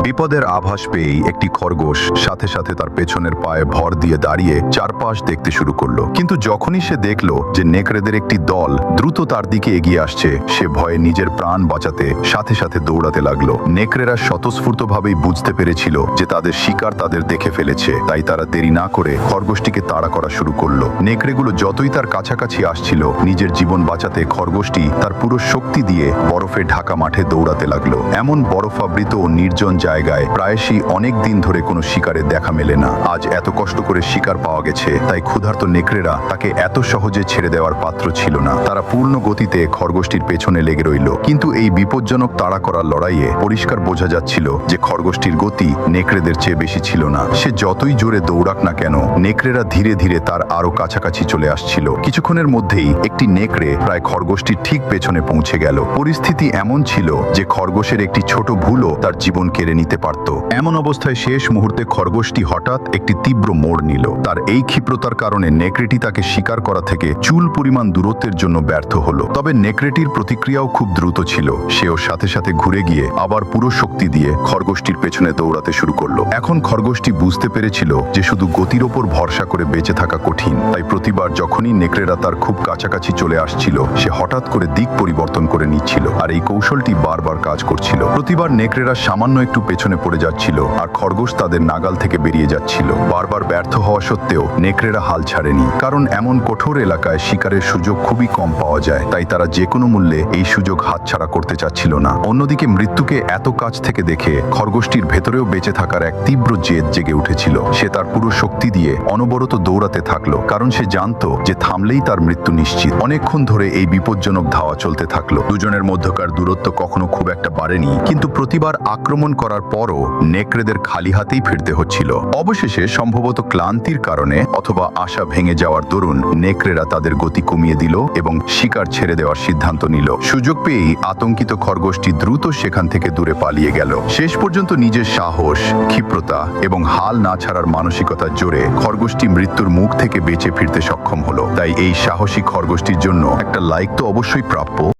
বিপদের আভাস পেয়েই একটি খরগোশ সাথে সাথে তার পেছনের পায়ে ভর দিয়ে দাঁড়িয়ে চারপাশ দেখতে শুরু করলো। কিন্তু যখনই সে দেখলো যে নেকড়েদের একটি দল দ্রুত তার দিকে এগিয়ে আসছে, সে ভয়ে নিজের প্রাণ বাঁচাতে সাথে সাথে দৌড়াতে লাগলো। নেকড়েরা স্বতঃস্ফূর্তভাবেই বুঝতে পেরেছিল যে তাদের শিকার তাদের দেখে ফেলেছে, তাই তারা দেরি না করে খরগোশটিকে তাড়া করা শুরু করলো। নেকড়েগুলো যতই তার কাছাকাছি আসছিল, নিজের জীবন বাঁচাতে খরগোশটি তার পুরো শক্তি দিয়ে বরফে ঢাকা মাঠে দৌড়াতে লাগলো। এমন বরফাবৃত ও নির্জন জায়গায় প্রায়শই অনেক দিন ধরে কোনো শিকারের দেখা মেলে না। আজ এত কষ্ট করে শিকার পাওয়া গেছে, তাই ক্ষুধার্ত নেকড়েরা তাকে এত সহজে ছেড়ে দেওয়ার পাত্র ছিল না। তারা পূর্ণ গতিতে খরগোশটির পেছনে লেগে রইল। কিন্তু এই বিপজ্জনক তাড়া করার লড়াইয়ে পরিষ্কার বোঝা যাচ্ছিল যে খরগোশটির গতি নেকড়েদের চেয়ে বেশি ছিল না। সে যতই জোরে দৌড়াক না কেন, নেকড়েরা ধীরে ধীরে তার আরো কাছাকাছি চলে আসছিল। কিছুক্ষণের মধ্যেই একটি নেকড়ে প্রায় খরগোশটির ঠিক পেছনে পৌঁছে গেল। পরিস্থিতি এমন ছিল যে খরগোশের একটি ছোট ভুলও তার জীবন কেড়ে নিতে পারত। এমন অবস্থায় শেষ মুহূর্তে খরগোশটি হঠাৎ একটি তীব্র মোড় নিল। তার এই ক্ষিপ্রতার কারণে নেকড়েটি তাকে শিকার করা থেকে চুল পরিমাণ দূরত্বের জন্য ব্যর্থ হলো। তবে নেকড়েটির প্রতিক্রিয়াও খুব দ্রুত ছিল। সেও সাথে সাথে ঘুরে গিয়ে আবার পুরো শক্তি দিয়ে খরগোশটির পেছনে দৌড়াতে শুরু করলো। এখন খরগোশটি বুঝতে পেরেছিল যে শুধু গতির ওপর ভরসা করে বেঁচে থাকা কঠিন। তাই প্রতিবার যখনই নেকড়েরা তার খুব কাছাকাছি চলে আসছিল, সে হঠাৎ করে দিক পরিবর্তন করে নিচ্ছিল। আর এই কৌশলটি বারবার কাজ করছিল। প্রতিবার নেকড়েরা সামান্য একটু পেছনে পড়ে যাচ্ছিল আর খরগোশ তাদের নাগাল থেকে বেরিয়ে যাচ্ছিল। বারবার ব্যর্থ হওয়া সত্ত্বেও নেকড়েরা হাল ছাড়েনি, কারণ এমন কঠোর এলাকায় শিকারের সুযোগ খুবই কম পাওয়া যায়। তাই তারা যে কোনো মূল্যে এই সুযোগ হাতছাড়া করতে চাচ্ছিল না। অন্যদিকে মৃত্যুকে এত কাছ থেকে দেখে খরগোশটির ভেতরেও বেঁচে থাকার এক তীব্র জেদ জেগে উঠেছিল। সে তার পুরো শক্তি দিয়ে অনবরত দৌড়াতে থাকলো, কারণ সে জানতো যে থামলেই তার মৃত্যু নিশ্চিত। অনেকক্ষণ ধরে এই বিপজ্জনক ধাওয়া চলতে থাকলো। দুজনের মধ্যকার দূরত্ব কখনো খুব একটা বাড়েনি, কিন্তু প্রতিবার আক্রমণ করার পরও নেকড়েদের খালি হাতেই ফিরতে হচ্ছিল। অবশেষে সম্ভবত ক্লান্তির কারণে অথবা আশা ভেঙে যাওয়ার দরুন নেকড়েরা তাদের গতি কমিয়ে দিল এবং শিকার ছেড়ে দেওয়ার সিদ্ধান্ত নিল। সুযোগ পেয়েই আতঙ্কিত খরগোশটি দ্রুত সেখান থেকে দূরে পালিয়ে গেল। শেষ পর্যন্ত নিজের সাহস, ক্ষিপ্রতা এবং হাল না ছাড়ার মানসিকতার জোরে খরগোশটি মৃত্যুর মুখ থেকে বেঁচে ফিরতে সক্ষম হলো। তাই এই সাহসী খরগোশটির জন্য একটা লাইক তো অবশ্যই প্রাপ্য।